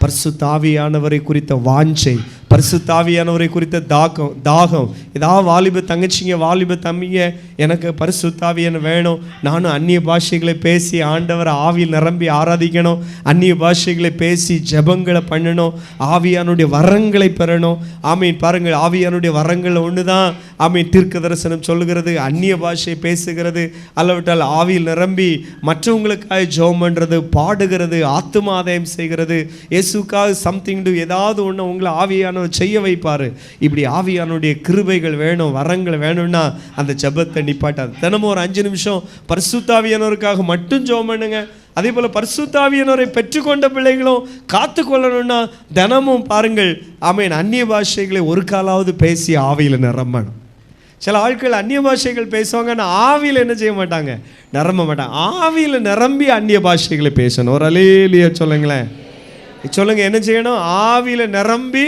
பரிசுத்த ஆவியானவரை குறித்த வாஞ்சை, பரிசுத்த ஆவியானவரை குறித்த தாகம். ஏதாவது வாலிப தங்கச்சிங்க, வாலிப தம்பிங்க, எனக்கு பரிசுத்த ஆவியான வேணும், நானும் அந்நிய பாஷைகளை பேசி ஆண்டவரை ஆவியில் நிரம்பி ஆராதிக்கணும், அந்நிய பாஷைகளை பேசி ஜெபங்களை பண்ணணும், ஆவியானுடைய வரங்களை பெறணும். ஆமீன். பாருங்கள், ஆவியானுடைய வரங்கள் ஒன்று தான். ஆமீன். தீர்க்க தரிசனம் சொல்லுகிறது, அந்நிய பாஷை பேசுகிறது, அல்லவிட்டால் ஆவியில் நிரம்பி மற்றவங்களுக்காக ஜெபம் பண்ணுறது, பாடுகிறது, ஆத்துமாதாயம் செய்கிறது, இயேசுக்காக சம்திங் டு, ஏதாவது ஒன்று உங்களை ஆவியானவர் செய்ய வைப்பார். இப்படி ஆவியானுடைய கிருபைகள் வேணும், வரங்கள் வேணும்னா அந்த ஜெபத்தை நிப்பாட்டாது. தினமும் ஒரு 5 நிமிஷம் பரிசுத்த ஆவியானவருக்காக மட்டும் ஜெபம் பண்ணுங்க. அதே போல் பரிசுத்த ஆவியானவரை பெற்றுக்கொண்ட பிள்ளைகளும் காத்து கொள்ளணும்னா தினமும் பாருங்கள், ஆமீன், அந்நிய பாஷைகளை ஒரு காலாவது பேசி ஆவியில் நிரம்பணும். சில ஆட்கள் அந்நிய பாஷைகள் பேசுவாங்க, ஆனால் ஆவியில் என்ன செய்ய மாட்டாங்க, நிரம்ப மாட்டாங்க. ஆவியில் நிரம்பி அந்நிய பாஷைகளை பேசணும். ஒரு அல்லேலூயா சொல்லுங்களேன். சொல்லுங்க, என்ன செய்யணும்? ஆவியில் நிரம்பி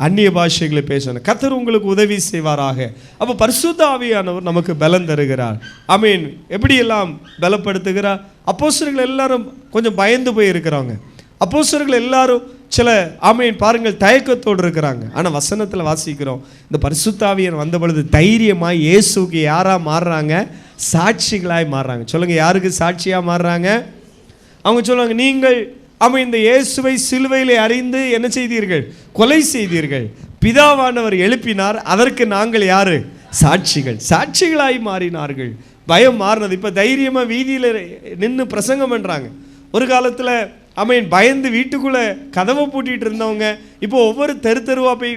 அந்நிய பாஷைகளை பேசணும். கர்த்தர் உங்களுக்கு உதவி செய்வாராக. அப்போ பரிசுத்த ஆவியானவர் நமக்கு பலம் தருகிறார். ஆமீன். எப்படியெல்லாம் பலப்படுத்துகிறார்? அப்போஸ்தலர்கள் எல்லாரும் கொஞ்சம் பயந்து போய் இருக்கிறாங்க. அப்போஸ்தலர்கள் எல்லாரும் சில ஆமீன் பாருங்கள் தயக்கத்தோடு இருக்கிறாங்க. ஆனால் வசனத்தில் வாசிக்கிறோம், இந்த பரிசுத்த ஆவியானவர் வந்த பொழுது தைரியமாக இயேசுக்கு யாராக மாறுறாங்க? சாட்சிகளாய் மாறுறாங்க. சொல்லுங்கள், யாருக்கு சாட்சியாக மாறுறாங்க? அவங்க சொல்லுவாங்க, நீங்கள் ஆமாம் இந்த இயேசுவை சிலுவையிலே அறிந்து என்ன செய்தீர்கள்? கொலை செய்தீர்கள். பிதாவானவர் எழுப்பினார், அதற்கு நாங்கள் யாரு? சாட்சிகள். சாட்சிகளாய் மாறினார்கள். பயம் மாறினது. இப்போ தைரியமாக வீதியில் நின்று பிரசங்கம் பண்ணுறாங்க. ஒரு காலத்தில் ஆமீன் பயந்து வீட்டுக்குள்ளே கதவை பூட்டிகிட்டு இருந்தவங்க இப்போ ஒவ்வொரு தெருவாக போய்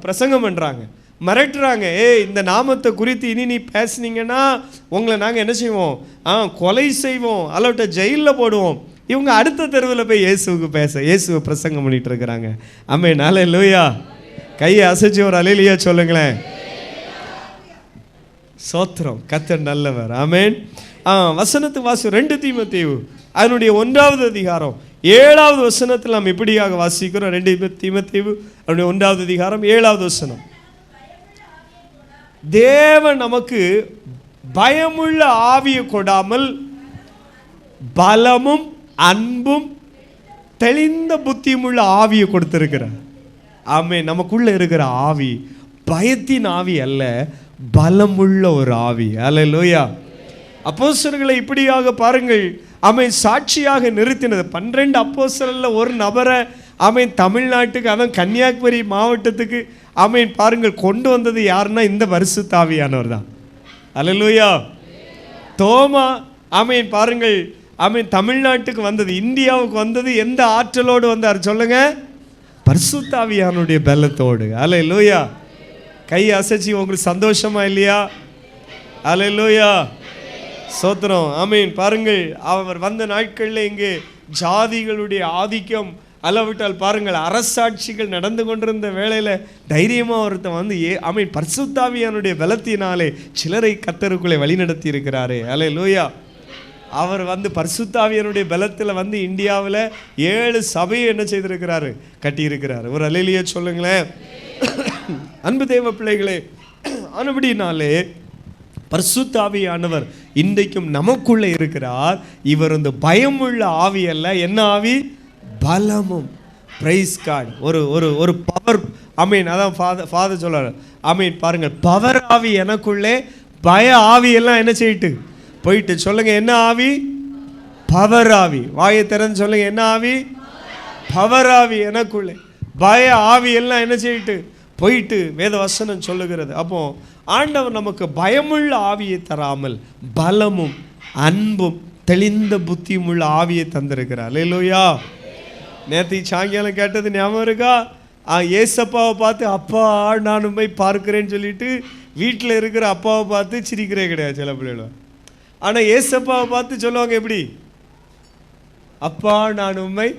பிரசங்கம் பண்ணுறாங்க, மிரட்டுறாங்க. இந்த நாமத்தை குறித்து இனி நீ பேசுனீங்கன்னா உங்களை நாங்கள் என்ன செய்வோம்? கொலை செய்வோம், அல்லவிட்ட ஜெயிலில் போடுவோம். இவங்க அடுத்த தெருவில் போய் இயேசுவுக்கு இயேசுவை பிரசங்கம் பண்ணிட்டு இருக்கிறாங்க. ஆமென். அல்லேலூயா. கையை அசைச்சு ஒரு அல்லேலூயா சொல்லுங்களேன். சோத்திரம். கர்த்தர் நல்லவர். ஆமென். வசனத்து வாசி 2 தீமோத்தேயு அதனுடைய 1வது அதிகாரம் 7வது வசனத்தில் நாம் இப்படியாக வாசிக்கிறோம். 2 தீமோத்தேயு அதனுடைய 1வது அதிகாரம் 7வது வசனம். தேவன் நமக்கு பயமுள்ள ஆவியை கொடாமல் பலமும் அன்பும் தெளிந்த புத்தியும் உள்ள ஆவியை கொடுத்திருக்கிறார். ஆமென். நமக்குள்ள இருக்கிற ஆவி பயத்தின் ஆவி அல்ல, பலமுள்ள ஒரு ஆவி. அல்லேலூயா. அப்போஸ்தலர்களை இப்படியாக பாருங்கள், ஆமென், சாட்சியாக நிறுத்தினது. 12 அப்போஸ்தலர்ல ஒரு நபரை ஆமென் தமிழ்நாட்டுக்கு, அதான் கன்னியாகுமரி மாவட்டத்துக்கு ஆமென் பாருங்கள் கொண்டு வந்தது யாருன்னா இந்த பரிசுத்த ஆவியானவர் தான். அல்லேலூயா. தோமா ஆமென் பாருங்கள் ஆமென் தமிழ்நாட்டுக்கு வந்தது, இந்தியாவுக்கு வந்தது எந்த ஆற்றலோடு வந்தார் சொல்லுங்க? பரிசுத்த ஆவியானுடைய பலத்தோடு. அல்லேலூயா. கை அசைச்சி உங்களுக்கு சந்தோஷமா இல்லையா? அல்லேலூயா. சோத்திரம். ஆமென். பாருங்கள், அவர் வந்த நாட்களில் இங்கே ஜாதிகளுடைய ஆதிக்கம் அளவிட்டால் பாருங்கள் அரசாட்சிகள் நடந்து கொண்டிருந்த வேளையில் தைரியமாக ஒருத்தன் வந்து ஆமென் பரிசுத்த ஆவியானுடைய பலத்தினாலே சிலரை கர்த்தருக்குள்ளே வழிநடத்தி இருக்கிறாரே. அல்லேலூயா. அவர் வந்து பரிசுத்த ஆவியானுடைய பலத்தில் வந்து இந்தியாவில் 7 சபையை என்ன செய்திருக்கிறாரு? கட்டியிருக்கிறார். ஒரு அல்லேலூயா சொல்லுங்களேன். அன்பு தேவ பிள்ளைகளே, ஆனபடினாலே பரிசுத்த ஆவியானவர் இன்றைக்கும் நமக்குள்ளே இருக்கிறார். இவர் இந்த பயமுள்ள ஆவி அல்ல, என்ன ஆவி? பலமும். Praise God. ஒரு ஒரு ஒரு பவர். ஆமீன். அதான் ஃபாதர் சொல்றாரு. ஆமீன். பாருங்கள், பவர் ஆவி எனக்குள்ளே, பய ஆவி எல்லாம் என்ன செய்யிட்டு போயிட்டு. சொல்லுங்க, என்ன ஆவி? பவர் ஆவி. வாயை திறந்து சொல்லுங்க, என்ன ஆவி? பவர் ஆவி எனக்குள்ளே, பய ஆவி எல்லாம் என்ன செய்யிட்டு போயிட்டு வேத வசனம் சொல்லுகிறது. அப்போ ஆண்டவர் நமக்கு பயமுள்ள ஆவியை தராமல் பலமும் அன்பும் தெளிந்த புத்தியும் உள்ள ஆவியை தந்திருக்கிறார். அல்லேலூயா. நேற்று சாயங்காலம் கேட்டது ஞாபகம் இருக்கா? ஏசப்பாவை பார்த்து அப்பா நான் உண்மை பார்க்கிறேன்னு சொல்லிட்டு வீட்டில் இருக்கிற அப்பாவை பார்த்து சிரிக்கிறே கிடையாது சில பிள்ளைகள். ஆனால் ஏசப்பாவை பார்த்து சொல்லுவாங்க எப்படி? அப்பா நான் உண்மை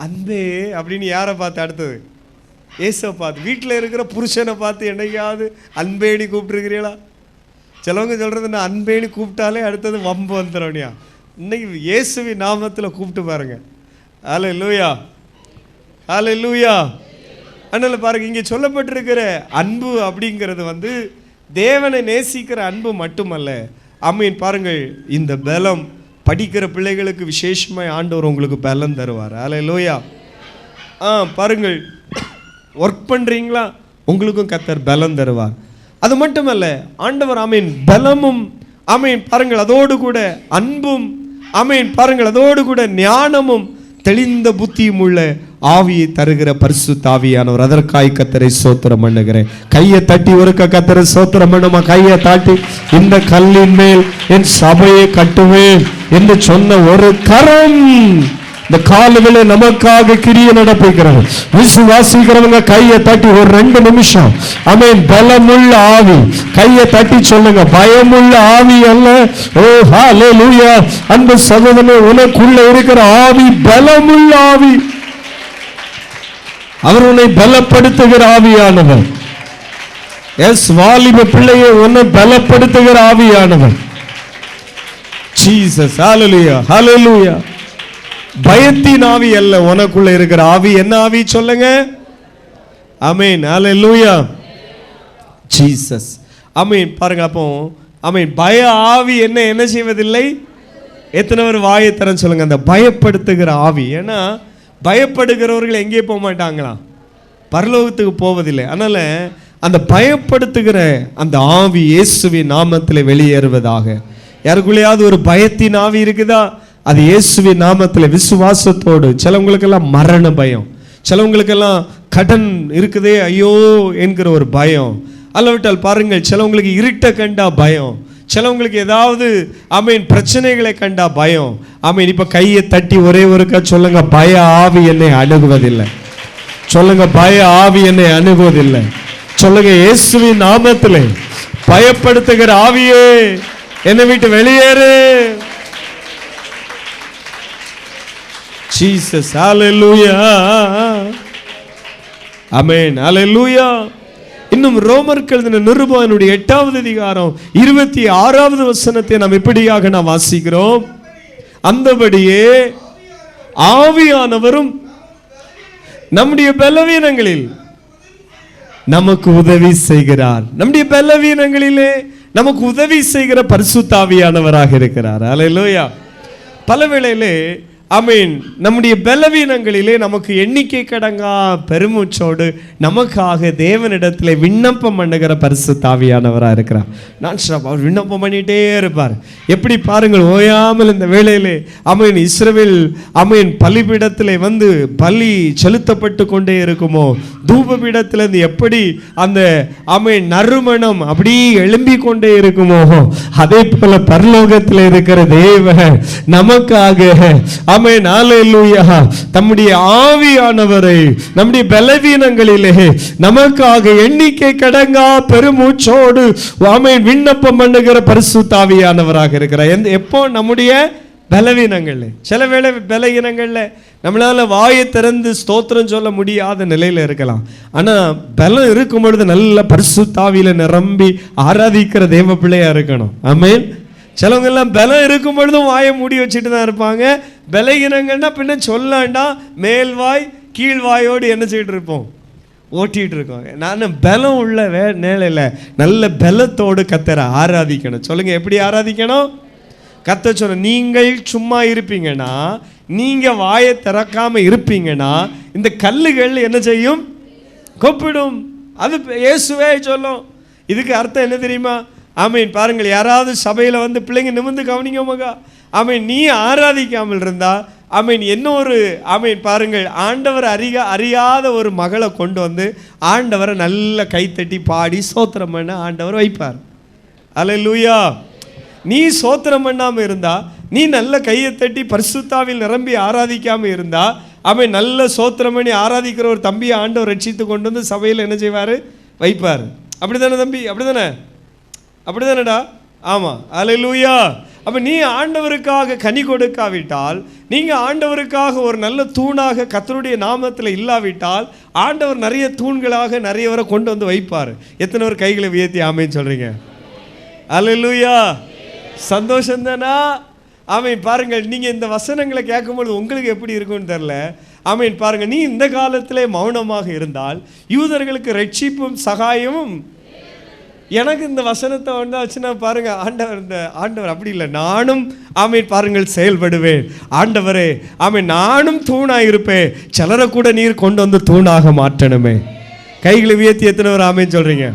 அன்பே அப்படின்னு. யாரை பார்த்து? அடுத்தது ஏசப்பை பார்த்து. வீட்டில் இருக்கிற புருஷனை பார்த்து என்னைக்காவது அன்பேனி கூப்பிட்டுருக்கிறீங்களா? சிலவங்க சொல்கிறது நான் அன்பேனி கூப்பிட்டாலே அடுத்தது வம்பு வந்துடும்யா. இன்னைக்கு இயேசுவின் நாமத்தில் கூப்பிட்டு பாருங்க. அல்லேலூயா. அல்லேலூயா. அதனால் பாருங்க, இங்கே சொல்லப்பட்டிருக்கிற அன்பு அப்படிங்கிறது வந்து தேவனை நேசிக்கிற அன்பு மட்டுமல்ல. ஆமீன். பாருங்கள், இந்த பலம் படிக்கிற பிள்ளைகளுக்கு விசேஷமாக ஆண்டவர் உங்களுக்கு பலன் தருவார். அல்லேலூயா. பாருங்கள், ஒர்க் பண்ணுறீங்களா, உங்களுக்கும் கர்த்தர் பலன் தருவார். அது மட்டுமல்ல, ஆண்டவர் ஆமீன் பலமும் ஆமீன் பாருங்கள் அதோடு கூட அன்பும் ஆமீன் பாருங்கள் அதோடு கூட ஞானமும் தெளிந்த புத்தியும் உள்ள ஆவியை தருகிற பரிசுத்த ஆவியானவர். அதற்காய் கர்த்தரை ஸ்தோத்திரம் பண்ணுகிறேன். கையை தட்டி ஒருக்க கர்த்தரை ஸ்தோத்திரம் பண்ணுமா? கையை தாட்டி, இந்த கல்லின் மேல் என் சபையை கட்டுவேன் என்று சொன்ன ஒரு கரம் இந்த காலங்களே நமக்காக கிரியை நடப்பிக்கிறது. விசுவாசிக்கிறவங்க கையை தட்டி ஒரு 2 நிமிஷம் ஆமென். பலமுள்ள ஆவி, கையை தட்டி சொல்லுங்க, பயமுள்ள ஆவி அல்ல. ஓ ஹalleluya. அன்பு சகோதரனே, உனக்குள்ள இருக்கிற ஆவி பலமுள்ள ஆவி. அவர் உன்னை பலப்படுத்துகிற ஆவியானவர். எஸ், வாலிப பிள்ளையை உன்னை பலப்படுத்துகிற ஆவியானவர். ஜீசஸ், ஹalleluya ஹalleluya. பயத்தின் ஆவி அல்ல, உனக்குள்ள இருக்கிற ஆவி என்ன ஆவி சொல்லுங்க? ஆமென், ஹalleluya, ஜீசஸ். ஆமென். பாருங்க, அப்போ ஆமென், பய ஆவி என்ன செய்வதில்லை. எத்தனை பேர் வாயை தரன்னு சொல்லுங்க, அந்த பயப்படுத்துகிற ஆவி. ஏன்னா பயப்படுகிறவர்கள் எங்கே போக மாட்டாங்களா? பரலோகத்துக்கு போவதில்லை. அதனால அந்த பயப்படுத்துகிற அந்த ஆவி இயேசுவின் நாமத்தில் வெளியேறுவதாக. யாருக்குள்ளேயாவது ஒரு பயத்தின் ஆவி இருக்குதா? அது இயேசுவின் நாமத்தில் விசுவாசத்தோடு. சிலவங்களுக்கெல்லாம் மரண பயம், சிலவங்களுக்கெல்லாம் கடன் இருக்குதே ஐயோ என்கிற ஒரு பயம். அல்லவிட்டால் பாருங்கள், சிலவங்களுக்கு இருட்டை கண்டா பயம், சிலவங்களுக்கு ஏதாவது ஆமீன் பிரச்சனைகளை கண்டா பயம். ஆமீன். இப்ப கையை தட்டி ஒரே ஒருக்கா சொல்லுங்க, பய ஆவி என்னை அணுகுவதில்லை. சொல்லுங்க, பய ஆவி என்னை அணுகுவதில்லை. சொல்லுங்க, இயேசுவின் நாமத்திலே பயப்படுத்துகிற ஆவியே என்னை விட்டு வெளியேறு. ஜீசஸ், ஹalleluya, ஆமென், ஹalleluya. இன்னும் ரோமருக்கு எழுதின நிருபம் 8வது அதிகாரம் 26வது வசனத்தை நாம் இப்படியாக நாம் வாசிக்கிறோம். அந்தபடியே ஆவியானவரும் நம்முடைய பலவீனங்களில் நமக்கு உதவி செய்கிறார். நம்முடைய பலவீனங்களிலே நமக்கு உதவி செய்கிற பரிசுத்த ஆவியானவராக இருக்கிறார். ஹalleluya. பல வேளையிலே ஆமீன், நம்முடைய பலவீனங்களிலே நமக்கு எண்ணிக்கை கடங்கா பெருமூச்சோடு நமக்காக தேவனிடத்தில் விண்ணப்பம் பண்ணுகிற பரிசுத்த ஆவியானவராக இருக்கிறார். அவர் விண்ணப்பம் பண்ணிட்டே இருப்பார். எப்படி பாருங்கள், ஓயாமல் இந்த வேளையிலே ஆமீன் இஸ்ரவேல் ஆமீன் பலிபீடத்திலே வந்து பலி செலுத்தப்பட்டு கொண்டே இருக்குமோ, தூபபீடத்திலிருந்து எப்படி அந்த ஆமீன் நறுமணம் அப்படி எழும்பி கொண்டே இருக்குமோ, அதே போல பரலோகத்தில் இருக்கிற தேவன் நமக்காக ஆமென், ஹalleluya, தம்முடைய ஆவியானவரை நம்முடைய பலவீனங்களிலே நமக்காக எண்ணிக்கை கடங்கா பெருமூச்சோடு ஆமென் விண்ணப்பம் பண்ணுகிற பரிசுத்த ஆவியானவராக இருக்கிறார். எப்போ? நம்முடைய பலவீனங்கள்ல. சில வேளை பலவீனங்கள்ல நம்மளால வாயை திறந்து ஸ்தோத்திரம் சொல்ல முடியாத நிலையில இருக்கலாம். ஆனா பலம் இருக்கும் பொழுது நல்ல பரிசுத்த ஆவியில நிரம்பி ஆராதிக்கிற தேவ பிள்ளையா இருக்கணும். ஆமென். சிலவங்க எல்லாம் பலம் இருக்கும் பொழுதும் வாயை மூடி வச்சுட்டு தான் இருப்பாங்க. பலகீனங்கன்னா பின்ன சொல்லாண்டா மேல்வாய் கீழ்வாயோடு என்ன செய்யிட்டு இருப்போம், ஓட்டிகிட்டு இருக்கோம். நான் பலம் உள்ள நேலையில் நல்ல பலத்தோடு கர்த்தரை ஆராதிக்கணும். சொல்லுங்க, எப்படி ஆராதிக்கணும்? கர்த்தர் சொன்ன, நீங்கள் சும்மா இருப்பீங்கன்னா, நீங்கள் வாயை திறக்காம இருப்பீங்கன்னா இந்த கல்லுகள் என்ன செய்யும்? கொப்பிடும். அது இயேசுவே சொல்லும். இதுக்கு அர்த்தம் என்ன தெரியுமா? ஆமீன். பாருங்கள், யாராவது சபையில் வந்து பிள்ளைங்க நிமிர்ந்து கவனிங்க மகா, ஆமீன், நீ ஆராதிக்காமல் இருந்தா ஆமீன் இன்னொரு ஆமீன் பாருங்கள் ஆண்டவர் அறியாத ஒரு மகளை கொண்டு வந்து ஆண்டவரை நல்ல கைத்தட்டி பாடி சோத்திரம் பண்ண ஆண்டவர் வைப்பார். அல்லேலூயா. நீ சோத்திரம் பண்ணாமல் இருந்தா, நீ நல்ல கையை தட்டி பரிசுத்தாவில் நிரம்பி ஆராதிக்காமல் இருந்தா, ஆமீன் நல்ல சோத்திரம் பண்ணி ஆராதிக்கிற ஒரு தம்பியை ஆண்டவர் ரட்சித்து கொண்டு வந்து சபையில் என்ன செய்வார்? வைப்பார். அப்படிதானே தம்பி? அப்படிதானே? அப்படிதானடா? ஆமாம். அல்லேலூயா. அப்போ நீ ஆண்டவருக்காக கனி கொடுக்காவிட்டால், நீங்கள் ஆண்டவருக்காக ஒரு நல்ல தூணாக கர்த்தருடைய நாமத்தில் இல்லாவிட்டால், ஆண்டவர் நிறைய தூண்களாக நிறையவரை கொண்டு வந்து வைப்பார். எத்தனை பேர் கைகளை உயர்த்தி ஆமேன்னு சொல்கிறீங்க? அல்லேலூயா. சந்தோஷம் தானா? ஆமீன். பாருங்கள், நீங்கள் இந்த வசனங்களை கேட்கும்பொழுது உங்களுக்கு எப்படி இருக்குன்னு தெரில. ஆமீன். பாருங்கள், நீ இந்த காலத்திலே மௌனமாக இருந்தால் யூதர்களுக்கு ரட்சிப்பும் சகாயமும் எனக்கு இந்த வசனத்தை வச்சுன்னா பாருங்க, ஆண்டவர் அப்படி இல்லை, நானும் ஆமீன் பாருங்கள் செயல்படுவேன். ஆண்டவரே ஆமீன், நானும் தூணாக இருப்பேன், சிலரை கூட நீர் கொண்டு வந்து தூணாக மாற்றணுமே. கைகளை உயர்த்தி எத்தனை ஆமீன் சொல்றீங்க?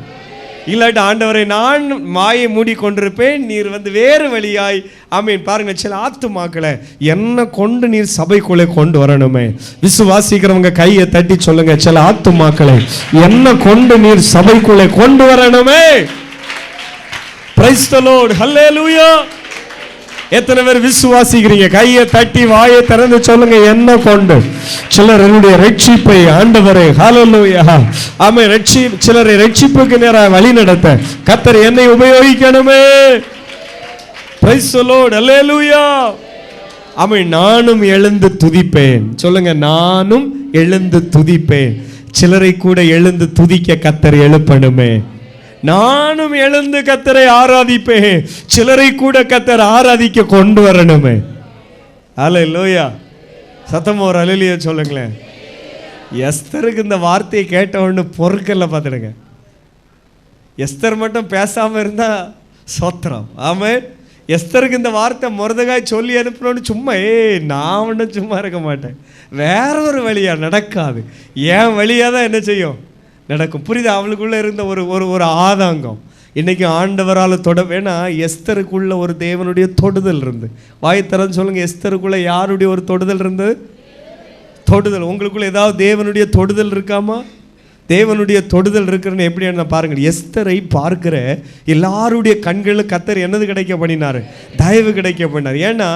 இல்லாட்டி ஆண்டவரை நான் மாயை மூடி கொண்டிருப்பேன், நீர் வந்து வேறு வழியாய் ஆமீன் பாருங்க சில ஆத்துமாக்களை என்ன கொண்டு நீர் சபைக்குள்ளே கொண்டு வரணுமே. விசுவாசிக்கிறவங்க கையை தட்டி சொல்லுங்க, சில ஆத்துமாக்களை என்ன கொண்டு நீர் சபைக்குள்ளே கொண்டு வரணுமே. பிரைஸ் தி லார்ட், ஹல்லேலூயா. எத்தனை பேர் விசுவாசிக்கிறீங்க? கையை தட்டி வாயை திறந்து சொல்லுங்க, என்ன கொண்டு. சிலர் என்னுடைய ரட்சிப்பை ஆண்டவரே ஹல்லேலூயா ஆமென் சிலரை ரட்சிப்புக்கு நேராக வழி நடத்த கர்த்தர் என்னை உபயோகிக்கணுமே. பிரைஸ் தி லார்ட், ஹல்லேலூயா ஆமென். நானும் எழுந்து துதிப்பேன். சொல்லுங்க, நானும் எழுந்து துதிப்பேன். சிலரை கூட எழுந்து துதிக்க கர்த்தர் எழுப்பணுமே. நானும் எழுந்து கர்த்தரை ஆராதிப்பேன். சிலரை கூட கர்த்தர் ஆராதிக்க கொண்டு வரணுமே. ஹல்லேலூயா. சத்தமா ஒரு அல்லேலூயா சொல்லுங்களேன். எஸ்தருக்கு இந்த வார்த்தையை கேட்ட உடனே பொறுக்கல்ல பார்த்துடுங்க. எஸ்தர் மட்டும் பேசாம இருந்தா சோத்திரம். ஆமென். எஸ்தருக்கு இந்த வார்த்தை மொர்தெகாய் சொல்லி அனுப்பணும்னு சும்மா நான் ஒன்றும் சும்மா இருக்க மாட்டேன், வேற ஒரு வழியா நடக்காது, என் வழியா தான் என்ன செய்யும் நடக்கும். புரியுது? அவளுக்குள்ள இருந்த ஒரு ஒரு ஆதாங்கம் இன்னைக்கு ஆண்டவரால் தொட வேணா. எஸ்தருக்குள்ள ஒரு தேவனுடைய தொடுதல் இருந்து, வாய்த்தரன்னு சொல்லுங்க, எஸ்தருக்குள்ள யாருடைய ஒரு தொடுதல் இருந்து? தொடுதல். உங்களுக்குள்ள ஏதாவது தேவனுடைய தொடுதல் இருக்காமா? தேவனுடைய தொடுதல் இருக்கிறன்னு எப்படி என்ன பாருங்க. எஸ்தரை பார்க்கிற எல்லாருடைய கண்களில் கர்த்தர் என்னது கிடைக்க பண்ணினாரு? தயவு கிடைக்க பண்ணார். ஏன்னா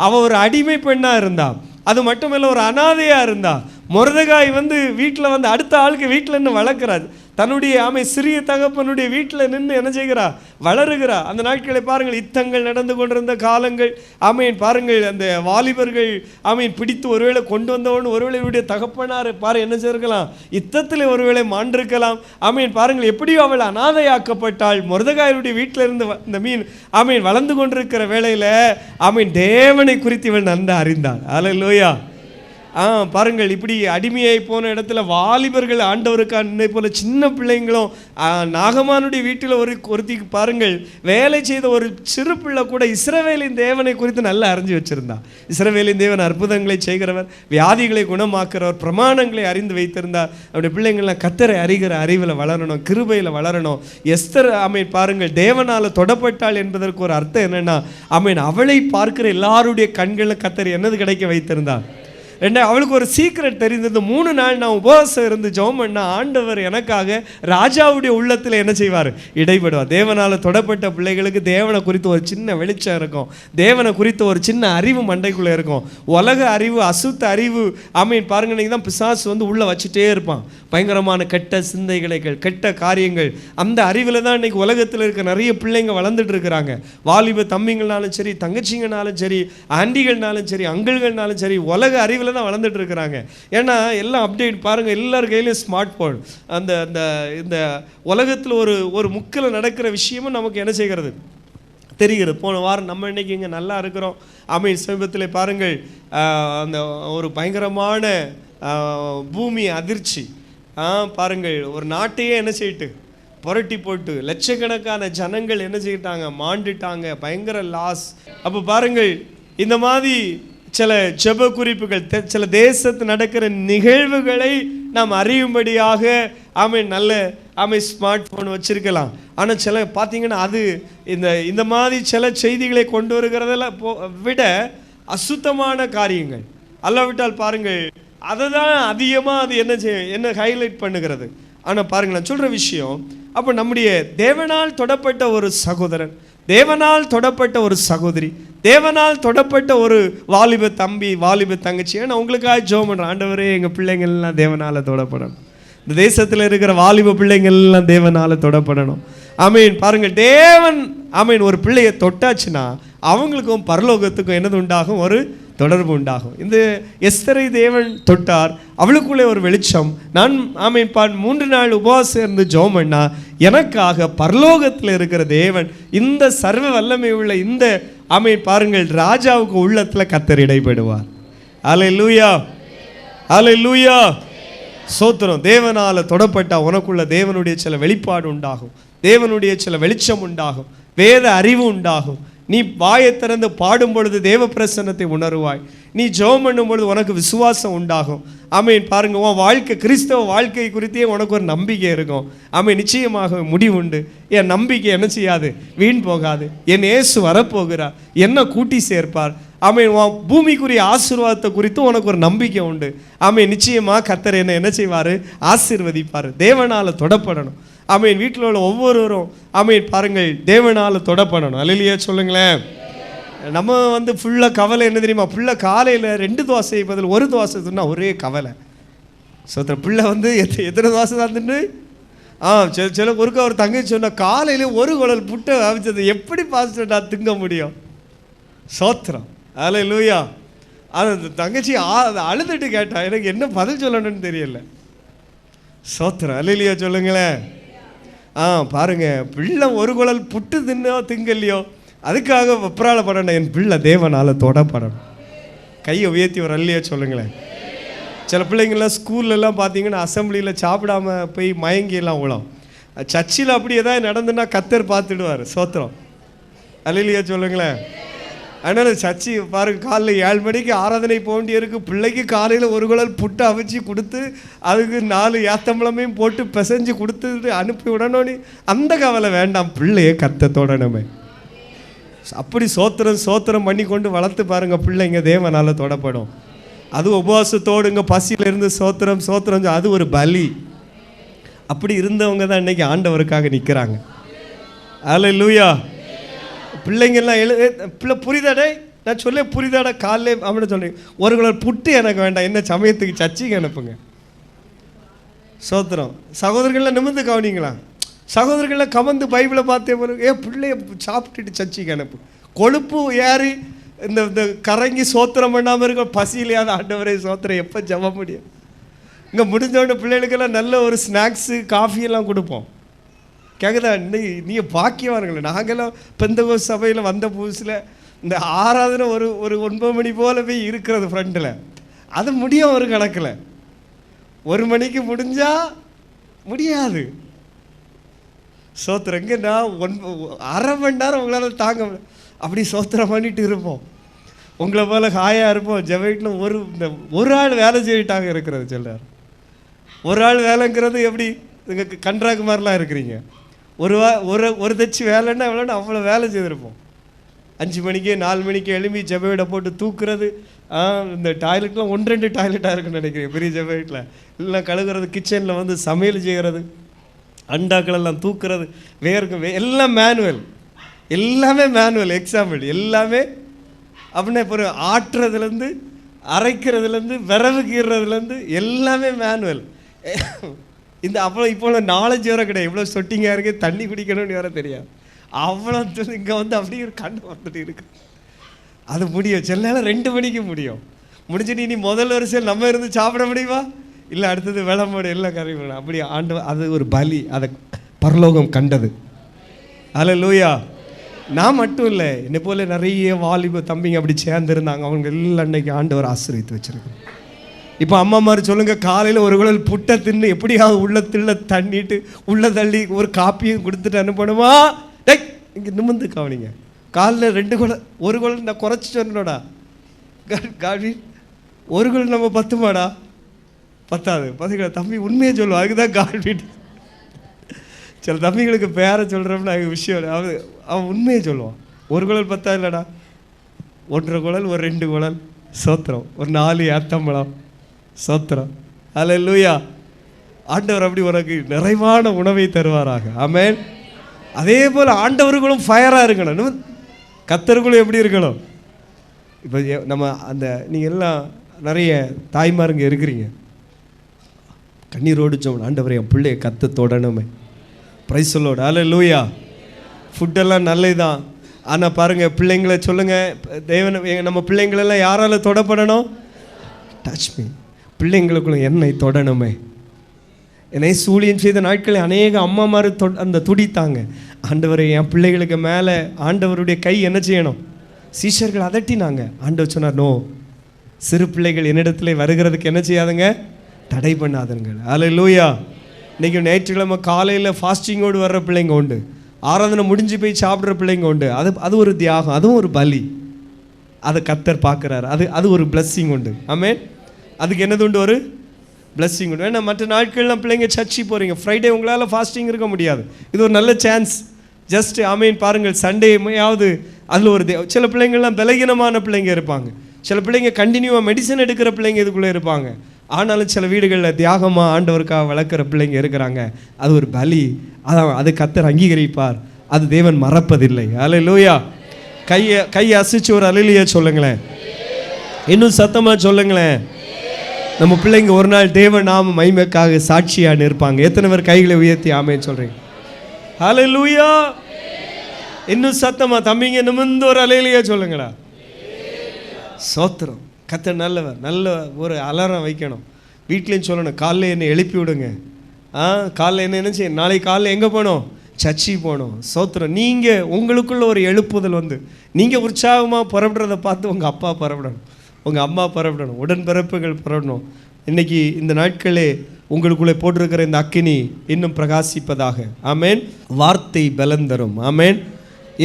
அவ ஒரு அடிமை பெண்ணா இருந்தா, அது மட்டுமில்ல ஒரு அனாதையா இருந்தா. மொர்தெகாய் வந்து வீட்டில் வந்து அடுத்த ஆளுக்கு வீட்டில் நின்று வளர்க்குறாரு. தன்னுடைய சிறிய தகப்பனுடைய வீட்டில் நின்று என்ன செய்கிறா? வளருகிறா. அந்த நாட்களை பாருங்கள், யுத்தங்கள் நடந்து கொண்டிருந்த காலங்கள். ஆமீன் பாருங்கள், அந்த வாலிபர்கள் ஆமீன் பிடித்து ஒருவேளை கொண்டு வந்தவன் ஒருவேளை இவருடைய தகப்பனார் பாரு என்ன செய்யலாம், யுத்தத்தில் ஒருவேளை மாண்டிருக்கலாம். ஆமீன் பாருங்கள், எப்படியோ அவள் அனாதையாக்கப்பட்டாள். மொர்தெகாயுடைய வீட்டில் இருந்து இந்த ஆமீன் வளர்ந்து கொண்டிருக்கிற வேளையில் ஆமீன் தேவனை குறித்து இவன் நன்கு அறிந்தாள். ஹல்லேலூயா. பாருங்கள், இப்படி அடிமையாய் போன இடத்துல வாலிபர்கள் ஆண்டவருக்கான போல சின்ன பிள்ளைங்களும் நாகமானுடைய வீட்டில் ஒருத்திக்கு பாருங்கள் வேலை செய்த ஒரு சிறு பிள்ளை கூட இஸ்ரவேலின் தேவனை குறித்து நல்லா அறிஞ்சு வச்சிருந்தா. இஸ்ரவேலின் தேவன் அற்புதங்களை செய்கிறவர், வியாதிகளை குணமாக்குறவர், பிரமாணங்களை அறிந்து வைத்திருந்தார். அவருடைய பிள்ளைங்கள்லாம் கர்த்தரை அறிகிற அறிவில் வளரணும், கிருபையில் வளரணும். எஸ்தர் ஆமீன் பாருங்கள் தேவனால் தொடப்பட்டாள் என்பதற்கு ஒரு அர்த்தம் என்னன்னா, ஆமீன் அவளை பார்க்கிற எல்லாருடைய கண்களில் கர்த்தர் என்னது கிடைக்க வைத்திருந்தார்? அவளுக்கு ஒரு சீக்ரெட் தெரிந்தது. 3 நாள் நான் உபவாசம் இருந்து ஜெபம் பண்ண ஆண்டவர் எனக்காக ராஜாவுடைய உள்ளத்தில் என்ன செய்வார்? இடைபடுவார். தேவனால் தொடப்பட்ட பிள்ளைகளுக்கு தேவனை குறித்து ஒரு சின்ன வெளிச்சம் இருக்கும், தேவனை குறித்து ஒரு சின்ன அறிவு மண்டைக்குள்ளே இருக்கும். உலக அறிவு, அசுத்த அறிவு ஆமீன் பாருங்க, நீங்கள் தான் பிசாசு வந்து உள்ளே வச்சுட்டே இருப்பான். பயங்கரமான கெட்ட சிந்தைகளை, கெட்ட காரியங்கள். அந்த அறிவில் தான் இன்னைக்கு உலகத்தில் இருக்க நிறைய பிள்ளைங்க வளர்ந்துட்டு இருக்கிறாங்க. வாலிப தம்பிங்கள்னாலும் சரி, தங்கச்சிங்கனாலும் சரி, ஆண்டிகள்னாலும் சரி, அங்கிள்கள்னாலும் சரி, உலக அறிவில் தான் வளர்ந்துட்டு இருக்கிறாங்க. ஏன்னா எல்லாம் அப்டேட் பாருங்க, எல்லார் கையிலும் ஸ்மார்ட் போன். அந்த இந்த உலகத்தில் ஒரு முக்கில் நடக்கிற விஷயமும் நமக்கு என்ன செய்கிறது தெரிகிறது. போன வாரம் நம்ம இன்னைக்கு இங்கே நல்லா இருக்கிறோம். ஆமீன். சமீபத்தில் பாருங்கள், அந்த ஒரு பயங்கரமான பூமி அதிர்ச்சி பாருங்கள், ஒரு நாட்டையே என்ன செய்யிட்டு புரட்டி போட்டு லட்சக்கணக்கான ஜனங்கள் என்ன செய்யிட்டாங்க? மாண்டுட்டாங்க. பயங்கர லாஸ். அப்போ பாருங்கள், இந்த மாதிரி சில ஜெப குறிப்புகள், சில தேசத்து நடக்கிற நிகழ்வுகளை நாம் அறியும்படியாக ஆமீன் நல்ல ஸ்மார்ட் ஃபோன் வச்சிருக்கலாம். ஆனால் சில பார்த்தீங்கன்னா அது இந்த மாதிரி சில செய்திகளை கொண்டு வருகிறதெல்லாம் விட அசுத்தமான காரியங்கள் அல்லாவிட்டால் பாருங்கள், அதை தான் அதிகமாக அது என்ன ஹைலைட் பண்ணுகிறது. ஆனால் பாருங்கள், நான் சொல்கிற விஷயம், அப்போ நம்முடைய தேவனால் தொடப்பட்ட ஒரு சகோதரன், தேவனால் தொடப்பட்ட ஒரு சகோதரி, தேவனால் தொடப்பட்ட ஒரு வாலிப தம்பி, வாலிப தங்கச்சி, நான் உங்களுக்காக ஜெபம் பண்ணுறேன். ஆண்டவரே, எங்கள் பிள்ளைங்கள்லாம் தேவனால் தொடப்படணும். இந்த தேசத்தில் இருக்கிற வாலிப பிள்ளைங்கள்லாம் தேவனால் தொடப்படணும். ஆமீன். பாருங்கள், தேவன் ஆமீன் ஒரு பிள்ளையை தொட்டாச்சுன்னா அவங்களுக்கும் பரலோகத்துக்கும் என்னது உண்டாகும்? ஒரு தொடர்பு உண்டாகும். இந்த எஸ்தரை தேவன் தொட்டார், அவளுக்குள்ளே ஒரு வெளிச்சம். நான் ஆமீன் 3 நாள் உபவாசம் இருந்து ஜெபம் பண்ணா எனக்காக பரலோகத்தில் இருக்கிற தேவன், இந்த சர்வ வல்லமை உள்ள இந்த ஆமீன் பாருங்கள் ராஜாவுக்கு உள்ளத்தில் கர்த்தர் இடைபடுவார். அல்லேலூயா, அல்லேலூயா. சோத்திரம். தேவனால தொடப்பட்டா உனக்குள்ள தேவனுடைய சில வெளிப்பாடு உண்டாகும், தேவனுடைய சில வெளிச்சம் உண்டாகும், வேத அறிவு உண்டாகும். நீ வாயை திறந்து பாடும் பொழுது தேவ பிரசன்னத்தை உணர்வாய். நீ ஜெபம் பண்ணும் பொழுது உனக்கு விசுவாசம் உண்டாகும். ஆமென். பாருங்க, உன் வாழ்க்கை, கிறிஸ்தவ வாழ்க்கை குறித்தே உனக்கு ஒரு நம்பிக்கை இருக்கும். ஆமென். நிச்சயமாக முடிவுண்டு. என் நம்பிக்கை என்ன செய்யாது, வீண் போகாது. என் இயேசு வரப்போகிறார், என்ன கூட்டி சேர்ப்பார். ஆமென். உன் பூமிக்குரிய ஆசீர்வாதத்தை குறித்து உனக்கு ஒரு நம்பிக்கை உண்டு. ஆமென். நிச்சயமாக கர்த்தர் என்ன செய்வார், ஆசீர்வதிப்பார். தேவனால தொடப்படணும். ஆமென். வீட்டில் உள்ள ஒவ்வொருவரும் ஆமென் பாருங்கள், தேவனால தொடப்படணும். அல்லேலூயா சொல்லுங்களேன். நம்ம ஃபுல்லாக கவலை என்ன தெரியுமா, பிள்ளை காலையில் 2 தோசை பதில் 1 தோசை சொன்னால் ஒரே கவலை. சோத்திர பிள்ளை எத்தனை தோசை தந்துட்டு சில ஒருக்கா ஒரு தங்கச்சி சொன்னால் காலையில் 1 குழல் புட்டை அவிச்சது எப்படி பாஸ்டர் நான் திங்க முடியும். சோத்திரம். அல்லேலூயா. அந்த தங்கச்சி அழுதுட்டு கேட்டா, எனக்கு என்ன பதில் சொல்லணும்னு தெரியல. சோத்திரம். அல்லேலூயா சொல்லுங்களேன். பாருங்க, பிள்ளை 1 குழல் புட்டு திங்கலையோ அதுக்காக வெப்ராளப்படணும். என் பிள்ளை தேவனால தொடப்படணும். கையை உயர்த்தி ஒரு அல்லையா சொல்லுங்களேன். சில பிள்ளைங்கள்லாம் ஸ்கூல்லலாம் பார்த்தீங்கன்னா அசம்பிளியில் சாப்பிடாம போய் மயங்கியெல்லாம் விழும். சர்ச்சில் அப்படி ஏதாவது நடந்துன்னா கர்த்தர் பார்த்துடுவார். சோத்திரம். அல்லேலூயா சொல்லுங்களேன். அதனால் சர்ச்சி பாருங்க, காலையில் 7 மணிக்கு ஆராதனை போக வேண்டியிருக்கு. பிள்ளைக்கு காலையில் 1 குழல் புட்டு அவிச்சு கொடுத்து அதுக்கு 4 ஏத்தம்பளமையும் போட்டு பிசைஞ்சு கொடுத்துட்டு அனுப்பி விடணும்னு அந்த கவலை வேண்டாம். பிள்ளையை கர்த்தர் தொடணுமே. அப்படி சோத்திரம் பண்ணி கொண்டு வளர்த்து பாருங்க, பிள்ளைங்க தேவனால தொடப்படும். அது உபவாசத்தோடுங்க, பசியிலிருந்து சோத்திரம் அது ஒரு பலி. அப்படி இருந்தவங்க தான் இன்னைக்கு ஆண்டவருக்காக நிற்கிறாங்க. அல்லேலூயா. பிள்ளைங்கெல்லாம் பிள்ளை புரிதாடே, நான் சொல்ல புரிதாடா, காலையிலே அப்படின்னு சொன்னேன். 1 குழல் புட்டு எனக்கு வேண்டாம், என்ன சமயத்துக்கு சர்ச்சைக்கு அனுப்புங்க. சோத்திரம். சகோதரர்கள்லாம் நிமிர்ந்து கவனிங்களா. சகோதரர்கள்லாம் கமந்து பைபிளை பார்த்தே பிள்ளைய சாப்பிட்டுட்டு சர்ச்சைக்கு அனுப்பு. கொழுப்பு ஏறி இந்த கரங்கி சோத்திரம் பண்ணாமல் இருக்க பசியிலையாத ஆண்டவரே சோத்திரம் எப்போ ஜெப முடியும். இங்கே முடிஞ்சோடனே பிள்ளைகளுக்கெல்லாம் நல்ல ஒரு ஸ்நாக்ஸு காஃபியெல்லாம் கொடுப்போம். கேட்குதா, நீ பாக்கியவானுங்களே. நாங்கள்லாம் பெந்தகோஸ்து சபையில் வந்த புதுசில் இந்த ஆராதனை ஒரு 9 மணி போல் போய் இருக்கிறது ஃப்ரெண்டில். அது முடியும் ஒரு கணக்கில். 1 மணிக்கு முடிஞ்சால் முடியாது. சோத்திரம். எங்கே நான் 1/2 மணி நேரம் உங்களால் தாங்க அப்படி சோத்திரம் பண்ணிட்டு இருப்போம். உங்களை போல் ஹாயாக இருப்போம். ஜெபத்தில் ஒரு ஆள் வேலை செய்யிட்டாங்க இருக்கிறது சொல்கிறார். ஒரு ஆள் வேலைங்கிறது எப்படி, இங்கே கன்றாக்கு மாதிரிலாம் இருக்கிறீங்க. ஒரு தச்சு வேலைன்னா எவ்வளோன்னா அவ்வளோ வேலை செய்திருப்போம். 5 மணிக்கு 4 மணிக்கு எழும்பி ஜெப போட்டு தூக்குறது. இந்த டாய்லெட்லாம் 1-2 டாய்லெட்டாக இருக்குன்னு நினைக்கிறேன் பெரிய ஜெப வீட்டில். எல்லாம் கழுகுறது, கிச்சனில் சமையல் செய்கிறது, அண்டாக்களெல்லாம் தூக்குறது, வேர்க்கு எல்லாம் மேனுவல். எல்லாமே மேனுவல். எக்ஸாம்பிள் எல்லாமே அப்படின்னா இப்போ ஆட்டுறதுலேருந்து அரைக்கிறதுலேருந்து விரவு கீறதுலேருந்து எல்லாமே மேனுவல். இந்த அவ்வளோ இப்போ நாலேஜ் வர கிடையாது. இவ்வளோ சொட்டிங்காக இருக்குது, தண்ணி குடிக்கணும்னு வர தெரியாது. அவ்வளோ இங்கே அப்படியே ஒரு கண்டு வந்துட்டு இருக்கு. அது முடியும். சில நேரம் 2 மணிக்கு முடியும். முடிச்சுட்டு நீ முதல் வரிசையில் நம்ம இருந்து சாப்பிட முடியுமா, இல்லை அடுத்தது விளம்போடு எல்லாம் கறி வேணும். அப்படி அது ஒரு பலி. அதை பரலோகம் கண்டது. அல்லேலூயா. நான் மட்டும் இல்லை, என்னை போல நிறைய வாலிப தம்பிங்க அப்படி சேர்ந்துருந்தாங்க. அவங்க எல்லாம் அன்னைக்கு ஆண்டவர் ஆசீர்வதித்து வச்சிருக்கேன். இப்போ அம்மா மாதிரி சொல்லுங்க, காலையில் 1 குழல் புட்டை தின்னு எப்படியாவது உள்ளத்துல தண்ணிட்டு உள்ள தள்ளி ஒரு காப்பியும் கொடுத்துட்டு அனுப்பணுமா. இங்கே நிமிர்ந்து கவனிங்க. காலையில் 2 குழல் 1 குழல் நான் குறைச்சி சொன்னோடா. காவி 1 குழல் நம்ம பத்துமாடா, பத்தாது. பார்த்தீங்களா தம்பி உண்மையை சொல்லுவோம். அதுக்குதான் கால்வீட். சில தம்பிங்களுக்கு பேரை சொல்கிறோம்னா அது விஷயம். அவன் உண்மையை சொல்லுவான். 1 குழல் பத்தா இல்லைடா, 1.5 குழல், ஒரு 2 குழல் சோத்திரம், ஒரு 4 ஏத்தம்பழம் சோத்திரம். அல்லேலூயா. ஆண்டவர் அப்படி உனக்கு நிறைவான உணவை தருவாராக. ஆமென். அதே போல் ஆண்டவர்களும் ஃபயராக இருக்கணும், கர்த்தர்களும் எப்படி இருக்கணும். இப்போ நம்ம நீங்கள் எல்லாம் நிறைய தாய்மாருங்க இருக்கிறீங்க. கண்ணீரோடு சொன்ன ஆண்டவரே என் பிள்ளைய கத்த தொடணுமே. பிரைஸ் சொல்லோட. அல்லேலூயா. ஃபுட்டெல்லாம் நல்லதுதான். ஆனால் பாருங்கள், பிள்ளைங்களை சொல்லுங்கள், தேவன் நம்ம பிள்ளைங்களெல்லாம் யாரால் தொடப்படணும்? Touch me. பிள்ளைங்களுக்குள்ள என்னை தொடணுமே. என்னை சூழியம் செய்த நாட்களில் அநேக அம்மாமார் அந்த துடித்தாங்க. ஆண்டவரை என் பிள்ளைகளுக்கு மேலே ஆண்டவருடைய கை என்ன செய்யணும். சீஷர்கள் அதட்டினாங்க. ஆண்டவர் சொன்னார், நோ, சிறு பிள்ளைகள் என்னிடத்துல வருகிறதுக்கு என்ன செய்யாதுங்க, தடை பண்ணாதீர்கள். அல்லேலூயா. இன்றைக்கி ஞாயிற்றுக்கிழமை காலையில் ஃபாஸ்டிங்கோடு வர்ற பிள்ளைங்க உண்டு, ஆராதனை முடிஞ்சு போய் சாப்பிட்ற பிள்ளைங்க உண்டு. அது ஒரு தியாகம், அதுவும் ஒரு பலி. அதை கர்த்தர் பார்க்குறாரு. அது ஒரு பிளஸ்ஸிங் உண்டு. ஆமென். அதுக்கு என்னது உண்டு? ஒரு பிளஸ்ஸிங் உண்டு. ஏன்னா மற்ற நாட்கள்லாம் பிள்ளைங்க சர்ச்சு போகிறீங்க, ஃப்ரைடே உங்களால் ஃபாஸ்டிங் இருக்க முடியாது. இது ஒரு நல்ல சான்ஸ். ஜஸ்ட் ஆமீன் பாருங்கள், சண்டேயாவது அதில் ஒரு சில பிள்ளைங்கள்லாம் பலகீனமான பிள்ளைங்க இருப்பாங்க, சில பிள்ளைங்க கண்டினியூவாக மெடிசன் எடுக்கிற பிள்ளைங்க இதுக்குள்ளே இருப்பாங்க. ஆனாலும் சில வீடுகளில் தியாகமாக ஆண்டவருக்காக வளர்க்குற பிள்ளைங்க இருக்கிறாங்க. அது ஒரு பலி. அது கர்த்தர் அங்கீகரிப்பார். அது தேவன் மறப்பதில்லை. அல்லேலூயா. கையை அசைச்சு ஒரு அல்லேலூயா சொல்லுங்களேன். இன்னும் சத்தமாக சொல்லுங்களேன். நம்ம பிள்ளைங்க ஒரு நாள் தேவ நாம மகிமைக்காக சாட்சியாக நிற்பாங்க. எத்தனை பேர் கைகளை உயர்த்தி ஆமென் சொல்கிறீங்க? அல்லேலூயா. இன்னும் சத்தமா தம்பிங்க நிமிர்ந்து ஒரு அல்லேலூயா சொல்லுங்களா. சோத்திரம். கர்த்தர் நல்லவர். நல்ல ஒரு அலாரம் வைக்கணும், வீட்லேயும் சொல்லணும், காலைல என்னை எழுப்பி விடுங்க. காலைல என்ன செய்ய, நாளைக்கு காலைல எங்கே போகணும்? சர்ச்சி போகணும். சோத்திரம். நீங்கள் உங்களுக்குள்ள ஒரு எழுப்புதல் வந்து நீங்கள் உற்சாகமாக புறப்படுறதை பார்த்து உங்கள் அப்பா புறப்படணும், உங்கள் அம்மா புறப்படணும், உடன்பிறப்புகள் புறப்படணும். இன்றைக்கி இந்த நாட்களே உங்களுக்குள்ளே போட்டிருக்கிற இந்த அக்கினி இன்னும் பிரகாசிப்பதாக. ஆமேன். வார்த்தை பலன் தரும். ஆமேன்.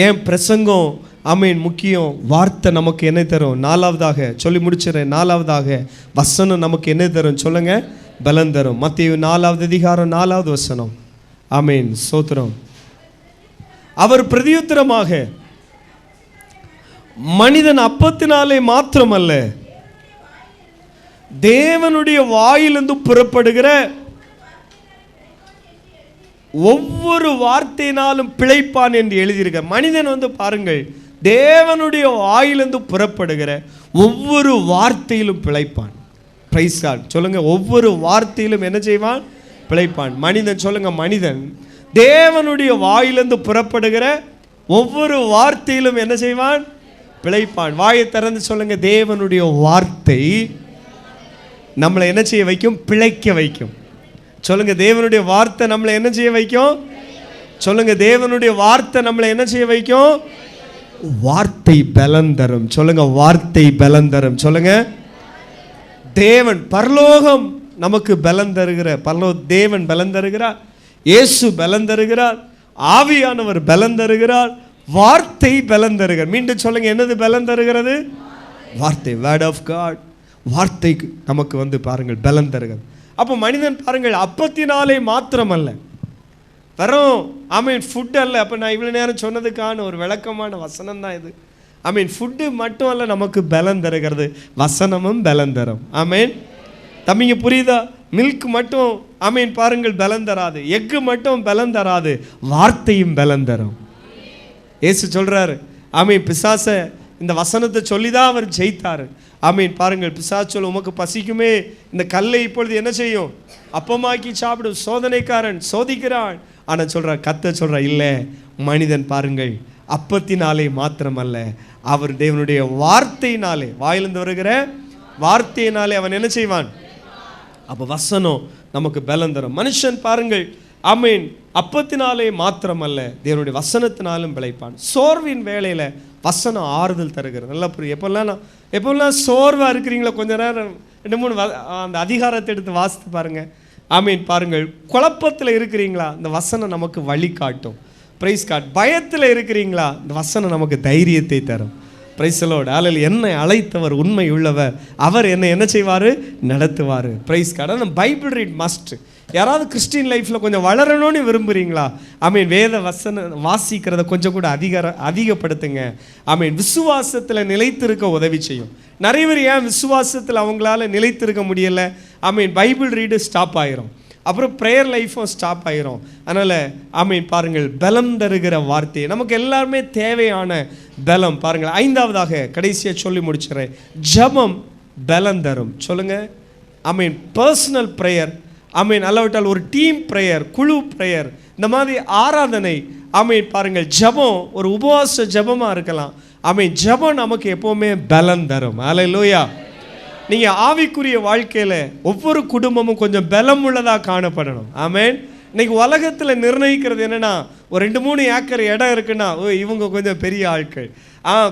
ஏன் பிரசங்கம் ஆமேன் முக்கியம்? வார்த்தை நமக்கு என்ன தரும்? நாலாவதாக சொல்லி முடிச்சிடறேன். நாலாவதாக வசனம் நமக்கு என்ன தரும் சொல்லுங்க? பலன் தரும். மத்தேயு 4வது அதிகாரம் 4வது வசனம். ஆமேன். சோத்திரம். அவர் பிரதியுத்தரமாக, மனிதன் அப்பத்தினாலே மாத்திரமல்ல, தேவனுடைய வாயிலிருந்து புறப்படுகிற ஒவ்வொரு வார்த்தையினாலும் பிழைப்பான் என்று எழுதியிருக்க. மனிதன் வந்து பாருங்கள், தேவனுடைய வாயிலிருந்து புறப்படுகிற ஒவ்வொரு வார்த்தையிலும் பிழைப்பான். Praise God. சொல்லுங்க. ஒவ்வொரு வார்த்தையிலும் என்ன செய்வான்? பிழைப்பான். மனிதன். சொல்லுங்க. மனிதன் தேவனுடைய வாயிலிருந்து புறப்படுகிற ஒவ்வொரு வார்த்தையிலும் என்ன செய்வான்? பிழைப்பான். வாயை திறந்து சொல்லுங்க. தேவனுடைய வார்த்தை நம்மளை என்ன செய்ய வைக்கும்? பிழைக்க வைக்கும். சொல்லுங்க. தேவனுடைய வார்த்தை நம்மளை என்ன செய்ய வைக்கும்? சொல்லுங்க. தேவனுடைய வார்த்தை நம்மளை என்ன செய்ய வைக்கும்? வார்த்தை பலன் தரும். சொல்லுங்க. வார்த்தை பலன் தரும். சொல்லுங்க. தேவன் பரலோகம் நமக்கு பலன் தருகிற தேவன் பலன் தருகிறார். இயேசு பலன் தருகிறார். ஆவியானவர் பலன் தருகிறார். வார்த்தை பலன் தருகிறார். மீண்டும் சொல்லுங்க. என்னது பலன் தருகிறது? வார்த்தை. Word of God. வார்த்தைக்கு நமக்கு வந்து பாருங்கள் பலன் தருகிறது. அப்போ மனிதன் பாருங்கள் அப்பத்தினாலே மாத்திரமல்ல, வெறும் ஆமீன் ஃபுட் அல்ல. அப்போ நான் இவ்வளோ நேரம் சொன்னதுக்கான ஒரு விளக்கமான வசனம் தான் இது. ஆமீன் ஃபுட்டு மட்டும் அல்ல நமக்கு பலன் தருகிறது, வசனமும் பலன் தரும். ஆமீன். தம்பிங்க புரியுதா? மில்க் மட்டும் ஆமீன் பாருங்கள் பலன் தராது, எக்கு மட்டும் பலன் தராது, வார்த்தையும் பலன் தரும். இயேசு சொல்கிறாரு ஆமீன், பிசாசை இந்த வசனத்தை சொல்லி தான் அவர் ஜெயித்தார். ஆமீன் பாருங்கள். பிசாசு சொல்ல, உமக்கு பசிக்குமே, இந்த கல்லை இப்பொழுது என்ன செய்யும்? அப்பமாக்கி சாப்பிடும். சோதனைக்காரன் சோதிக்கிறான். ஆனால் சொல்கிறார், கர்த்தர் சொல்கிறார், இல்லை, மனிதன் பாருங்கள் அப்பத்தினாலே மாத்திரமல்ல, அவர் தேவனுடைய வார்த்தையினாலே, வாயிலிருந்து வருகிற வார்த்தையினாலே அவன் என்ன செய்வான்? அப்போ வசனம் நமக்கு பலம் தரும். மனுஷன் பாருங்கள் ஆமீன் அப்பத்தினாலே மாத்திரமல்ல, தேவனுடைய வசனத்தினாலும் பிழைப்பான். சோர்வின் வேளையில் வசனம் ஆறுதல் தருகிறது. நல்லா புரியும். எப்போல்லாம் சோர்வாக இருக்கிறீங்களோ கொஞ்ச நேரம் 2-3 அந்த அதிகாரத்தை எடுத்து வாசித்து பாருங்கள். ஆமீன் பாருங்கள். குழப்பத்தில் இருக்கிறீங்களா? இந்த வசனம் நமக்கு வழி காட்டும். Praise God. பயத்தில் இருக்கிறீங்களா? இந்த வசனம் நமக்கு தைரியத்தை தரும். Praise Lord. ஆலையில் என்னை அழைத்தவர் உண்மை உள்ளவர், அவர் என்னை என்ன செய்வார்? நடத்துவார். Praise God. ஆனால் பைபிள் ரீட் மஸ்ட். யாராவது கிறிஸ்டின் லைஃப்பில் கொஞ்சம் வளரணும்னு விரும்புகிறீங்களா? ஐ வேத வசனம் வாசிக்கிறத கொஞ்சம் கூட அதிகப்படுத்துங்க. விசுவாசத்தில் நிலைத்திருக்க உதவி செய்யும். நிறைய பேர் ஏன் விசுவாசத்தில் அவங்களால நிலைத்திருக்க முடியலை? பைபிள் ரீடு ஸ்டாப் ஆயிரும், அப்புறம் ப்ரேயர் லைஃப்பும் ஸ்டாப் ஆயிரும். அதனால் பாருங்கள், பலம் தருகிற வார்த்தை நமக்கு எல்லாருமே தேவையான பலம். பாருங்கள், 5வதாக கடைசியாக சொல்லி முடிச்சுறேன், ஜெபம் பலம் தரும். சொல்லுங்கள். பர்சனல் ப்ரேயர், அல்லாவிட்டால் ஒரு டீம் ப்ரேயர், குழு ப்ரேயர், இந்த மாதிரி ஆராதனை. பாருங்கள், ஜெபம் ஒரு உபவாச ஜெபமாக இருக்கலாம். ஜெபம் நமக்கு எப்போவுமே பலம் தரும். அல்லேலூயா. நீங்கள் ஆவிக்குரிய வாழ்க்கையில் ஒவ்வொரு குடும்பமும் கொஞ்சம் பலம் உள்ளதாக காணப்படணும். ஆமேன். இன்னைக்கு உலகத்தில் நிர்ணயிக்கிறது என்னென்னா, ஒரு 2-3 ஏக்கர் இடம் இருக்குன்னா, இவங்க கொஞ்சம் பெரிய ஆட்கள்,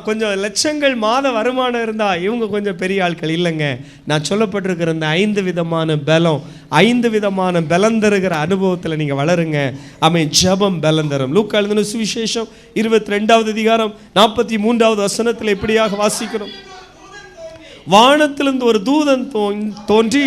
கொஞ்சம் லட்சங்கள் மாத வருமானம் இருந்தால் இவங்க கொஞ்சம் பெரிய ஆட்கள். இல்லைங்க, நான் சொல்லப்பட்டிருக்கிற இந்த 5 விதமான பலம், 5 விதமான பலம் தருகிற அனுபவத்தில் நீங்கள் வளருங்க. ஜெபம் பலம் தரும். லூக்கா எழுதின சுவிசேஷம் 22வது அதிகாரம் 43வது வசனத்தில் எப்படியாக வாசிக்கிறோம்? வானத்திலிருந்து ஒரு தூதன் தோன்றி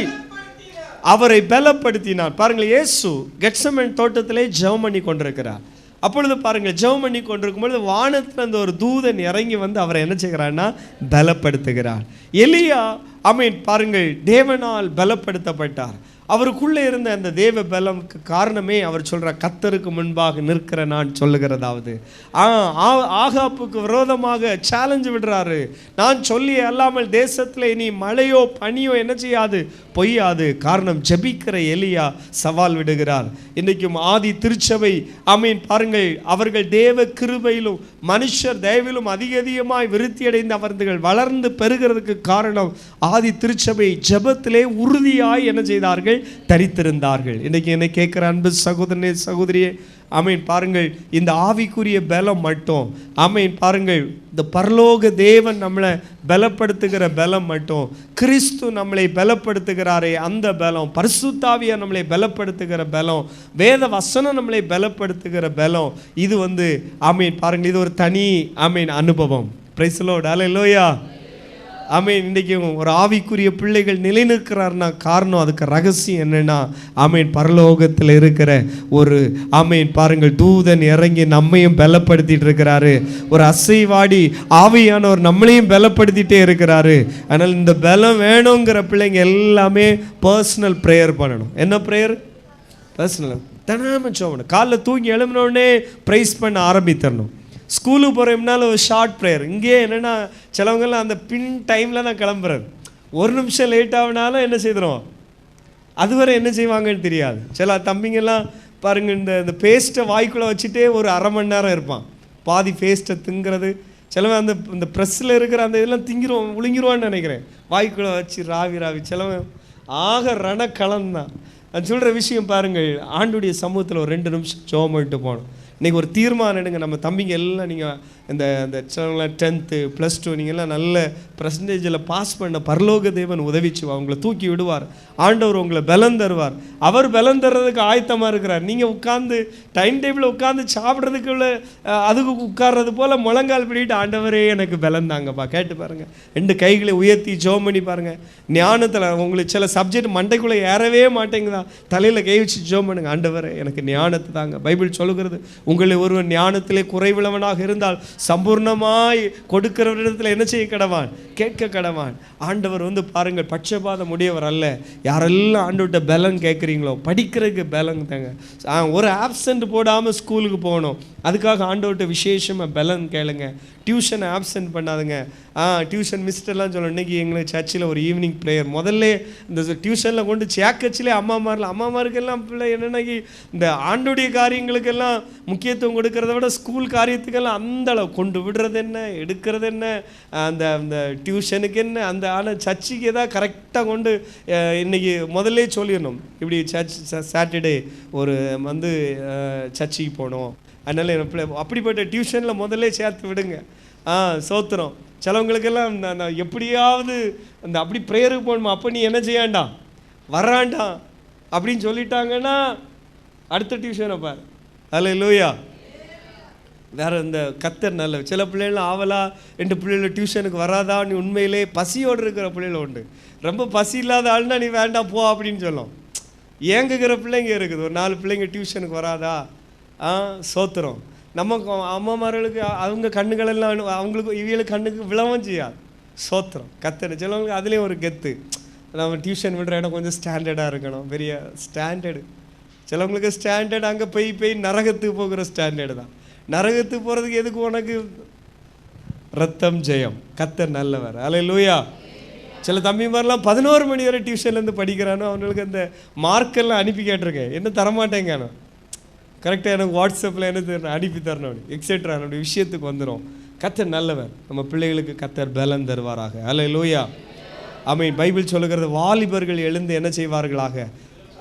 அவரை பலப்படுத்தினார். பாருங்கள், இயேசு கெத்செமனே தோட்டத்திலே ஜெபம் பண்ணி கொண்டிருக்கிறார். அப்பொழுது பாருங்கள், ஜெபம் பண்ணி கொண்டிருக்கும் பொழுது வானத்தில் அந்த ஒரு தூதன் இறங்கி வந்து அவரை என்ன செய்கிறான்னா, பலப்படுத்துகிறார். எலியா பாருங்கள், தேவனால் பலப்படுத்தப்பட்டார். அவருக்குள்ளே இருந்த அந்த தேவ பலமுக்கு காரணமே அவர் சொல்கிறார், கர்த்தருக்கு முன்பாக நிற்கிற நான் சொல்லுகிறதாவது. ஆகாப்புக்கு விரோதமாக சேலஞ்சு விடுறாரு. நான் சொல்லி அல்லாமல் தேசத்தில் இனி மழையோ பனியோ என்ன செய்யாது, பொய்யாது. காரணம், ஜெபிக்கிற எலியா சவால் விடுகிறார். இன்றைக்கும் ஆதி திருச்சபை பாருங்கள், அவர்கள் தேவ கிருபையிலும் மனுஷர் தயவிலும் அதிகமாய் விருத்தி அடைந்து அவர்கள் வளர்ந்து பெறுகிறதுக்கு காரணம், ஆதி திருச்சபை ஜெபத்திலே உறுதியாய் என்ன செய்தார்கள், தரித்திருந்தார்கள். இன்னைக்கு என்னை கேட்கிற அன்பு சகோதரனே சகோதரியே, பாருங்கள், இந்த ஆவிக்குரிய பலம் மட்டும் பாருங்கள், இந்த பரலோக தேவன் நம்மளை பலப்படுத்துகிற பலம் மட்டும், கிறிஸ்து நம்மளை பலப்படுத்துகிறாரே அந்த பலம், பரிசுத்த ஆவியார் நம்மளை பலப்படுத்துகிற பலம், வேத வசனம் நம்மளை பலப்படுத்துகிற பலம், இது பாருங்கள், இது ஒரு தனி அனுபவம். பிரைஸ் தி லார்ட், ஹல்லேலூயா. இன்றைக்கி ஒரு ஆவிக்குரிய பிள்ளைகள் நிலைநிற்கிறார்னா காரணம், அதுக்கு ரகசியம் என்னன்னா, பரலோகத்தில் இருக்கிற ஒரு பாருங்கள், தூதன் இறங்கி நம்மையும் பலப்படுத்திட்டு இருக்கிறாரு. ஒரு அசைவாடி ஆவியானவர் நம்மளையும் பலப்படுத்திட்டே இருக்கிறாரு. அதனால் இந்த பலம் வேணுங்கிற பிள்ளைங்க எல்லாமே பர்சனல் ப்ரேயர் பண்ணணும். என்ன ப்ரேயர்? பர்சனல். தினமும் சோமணும். காலைல தூங்கி எழும்பினோடனே ப்ரைஸ் பண்ண ஆரம்பித்தரணும். ஸ்கூலுக்கு போகிறோம்னாலும் ஒரு ஷார்ட் ப்ரேயர். இங்கே என்னென்னா, சிலவங்கெல்லாம் அந்த பின் டைமில் தான் கிளம்புறது. 1 நிமிஷம் லேட் ஆகினாலும் என்ன செய்கிறோம், அதுவரை என்ன செய்வாங்கன்னு தெரியாது. சில தம்பிங்கெல்லாம் பாருங்கள், இந்த பேஸ்ட்டை வாய்க்குள்ளே வச்சுட்டே ஒரு அரை மணி நேரம் இருப்பான். பாதி பேஸ்ட்டை திங்கிறது. சிலவன் இந்த ப்ரெஸ்ஸில் இருக்கிற அந்த இதெல்லாம் விழுங்கிருவான்னு நினைக்கிறேன். வாய்க்குள்ளே வச்சு ராவி சிலவன் ரணக்கலந்தான். நான் சொல்கிற விஷயம் பாருங்கள், ஆண்டுடைய சமூகத்தில் ஒரு 2 நிமிஷம் ஜெபம் பண்ணிட்டு போகணும். இன்றைக்கி ஒரு தீர்மானம் எடுங்க. நம்ம தம்பிங்க எல்லாம் நீங்கள் இந்த 10th +2 நீங்கள்லாம் நல்ல பர்சன்டேஜில் பாஸ் பண்ண பரலோக தேவன் உதவிச்சு அவங்கள தூக்கி விடுவார். ஆண்டவர் உங்களை பலம் தருவார். அவர் பலம் தர்றதுக்கு ஆயத்தமாக இருக்கிறார். நீங்கள் உட்காந்து டைம் டேபிளில் உட்காந்து சாப்பிட்றதுக்குள்ள அதுக்கு உட்கார்றது போல் முழங்கால் பிடிட்டு, ஆண்டவரே எனக்கு பலம் தாங்கப்பா, கேட்டு பாருங்கள். 2 கைகளை உயர்த்தி ஜெபம் பண்ணி பாருங்கள். ஞானத்தில் உங்களுக்கு சில சப்ஜெக்ட் மண்டைக்குள்ளே ஏறவே மாட்டேங்குதா, தலையில் கை வச்சு ஜெபம் பண்ணுங்க, ஆண்டவரே எனக்கு ஞானத்தை தாங்க. பைபிள் சொல்லுகிறது, உங்களை ஒருவன் ஞானத்திலே குறைவுள்ளவனாக இருந்தால் சம்பூர்ணமாய் கொடுக்கிறவரிடத்தில் என்ன செய்ய கடவான், கேட்க கடவான். ஆண்டவர் பாருங்கள், பட்சபாதம் உடையவர் அல்ல. யாரெல்லாம் ஆண்டவர்கிட்ட பலன் கேட்குறீங்களோ, படிக்கிறதுக்கு பலன் தாங்க. ஒரு ஆப்சண்ட் போடாமல் ஸ்கூலுக்கு போகணும். அதுக்காக ஆண்டவர்கிட்ட விசேஷமாக பலன் கேளுங்க. டியூஷனை ஆப்சென்ட் பண்ணாதுங்க. டியூஷன் மிஸ்டெல்லாம் சொல்லணும். இன்றைக்கி எங்களுக்கு சர்ச்சில் ஒரு ஈவினிங் ப்ரேயர் முதல்ல இந்த டியூஷனில் கொண்டு சேக்கச்சிலே அம்மாமாருக்கெல்லாம் பிள்ளை என்னென்னக்கு இந்த ஆண்டுடைய காரியங்களுக்கெல்லாம் முக்கியத்துவம் கொடுக்கறத விட ஸ்கூல் காரியத்துக்கெல்லாம் அந்த அளவு கொண்டு விடுறது என்ன, எடுக்கிறது என்ன, அந்த டியூஷனுக்கு என்ன, அந்த ஆனால் சர்ச்சுக்கு எதாவது கரெக்டாக கொண்டு இன்றைக்கி முதல்ல சொல்லிடணும், இப்படி சர்ச் சாட்டர்டே ஒரு சர்ச்சுக்கு போகணும். அதனால் என் பிள்ளை அப்படிப்பட்ட டியூஷனில் முதல்ல சேர்த்து விடுங்க. சோத்திரம். சிலவங்களுக்கெல்லாம் நான் எப்படியாவது அப்படி ப்ரேயருக்கு போகணுமா, அப்போ நீ என்ன செய்யாண்டா, வராண்டா அப்படின்னு சொல்லிட்டாங்கன்னா அடுத்த டியூஷனை பார். ஹல்லேலூயா. வேறு இந்த கர்த்தர் நல்ல சில பிள்ளைகள்லாம் ஆவலா 2 பிள்ளைகள் டியூஷனுக்கு வராதா, நீ உண்மையிலே பசியோடு இருக்கிற பிள்ளைகள் உண்டு. ரொம்ப பசி இல்லாத ஆள்னா நீ வேண்டாம் போ அப்படின்னு சொல்லும். ஏங்குகிற பிள்ளைங்க இருக்குது. ஒரு 4 பிள்ளைங்க டியூஷனுக்கு வராதா, சோத்திரம். நம்ம அம்மாமார்களுக்கு அவங்க கண்ணுகளெல்லாம் அவங்களுக்கு இவங்களுக்கு கண்ணுக்கு விழவும் செய்யாது. சோத்திரம். கர்த்தர் சிலவங்களுக்கு அதுலேயும் ஒரு கெத்து, நம்ம டியூஷன் விடுற இடம் கொஞ்சம் ஸ்டாண்டர்டாக இருக்கணும், பெரிய ஸ்டாண்டர்டு. சிலவங்களுக்கு ஸ்டாண்டர்ட் அங்கே போய் நரகத்துக்கு போகிற ஸ்டாண்டர்டு தான். நரகத்துக்கு போகிறதுக்கு எதுக்கு, உனக்கு ரத்தம் ஜெயம். கர்த்தர் நல்லவர். ஹல்லேலூயா. சில தம்பி மாதிரிலாம் 11 மணி வரை டியூஷன்லேருந்து படிக்கிறானோ அவங்களுக்கு அந்த மார்க்கெல்லாம் அனுப்பி கேட்டிருக்கேன், என்ன தரமாட்டேங்கானோ, கரெக்டாக எனக்கு வாட்ஸ்அப்பில் என்ன தரணும், அனுப்பி தரணும், எக்ஸெட்ரா. நம்முடைய விஷயத்துக்கு வந்துடும். கர்த்தர் நல்லவர். நம்ம பிள்ளைகளுக்கு கர்த்தர் பலன் தருவாராக. ஹல்லேலூயா. பைபிள் சொல்லுகிறது, வாலிபர்கள் எழுந்து என்ன செய்வார்களாக,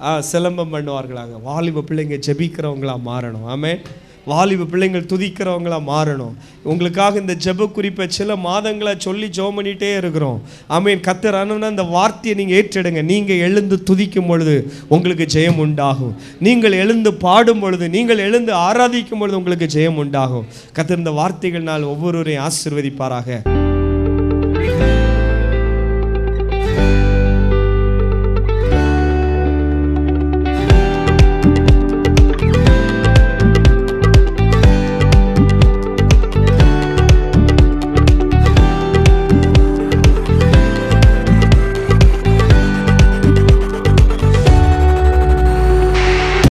சிலம்பம் பண்ணுவார்களாக. வாலிப பிள்ளைங்க ஜெபிக்கிறவங்களா மாறணும். ஆமென். வாலிப பிள்ளைங்கள் துதிக்கிறவங்களா மாறணும். உங்களுக்காக இந்த ஜெப குறிப்பை சில மாதங்களை சொல்லி ஜெபம் பண்ணிகிட்டே இருக்கிறோம். ஆமென். கர்த்தர் அனுப்புன அந்த வார்த்தையை நீங்கள் ஏற்றெடுங்க. நீங்கள் எழுந்து துதிக்கும் பொழுது உங்களுக்கு ஜெயம் உண்டாகும். நீங்கள் எழுந்து பாடும் பொழுது, நீங்கள் எழுந்து ஆராதிக்கும் பொழுது உங்களுக்கு ஜெயம் உண்டாகும். கர்த்தர் இந்த வார்த்தைகள்னால் ஒவ்வொருவரையும் ஆசீர்வதிப்பாராக.